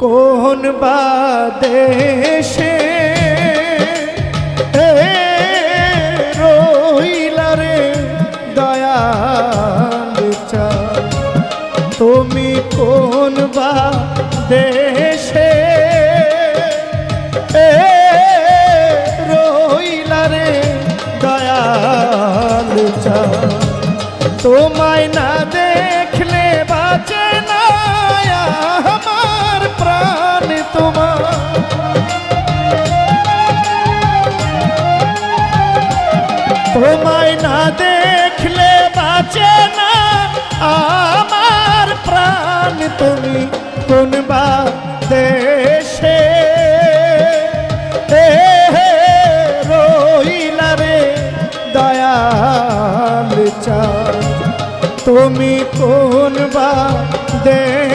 কোন বা দেশে রইলা রে দয়াল চাঁদ, তুমি কোন বা দেশে রইলা রে দয়াল চাঁদ, তোমায় না দেখলে বাঁচে না আমার প্রাণ তোমার, তোমায় না দেখলে বাঁচে না আমার প্রাণ, তুমি কোন বা দেশে রইলা রে দয়াল চাঁদ, তুমি কোন বা দেশে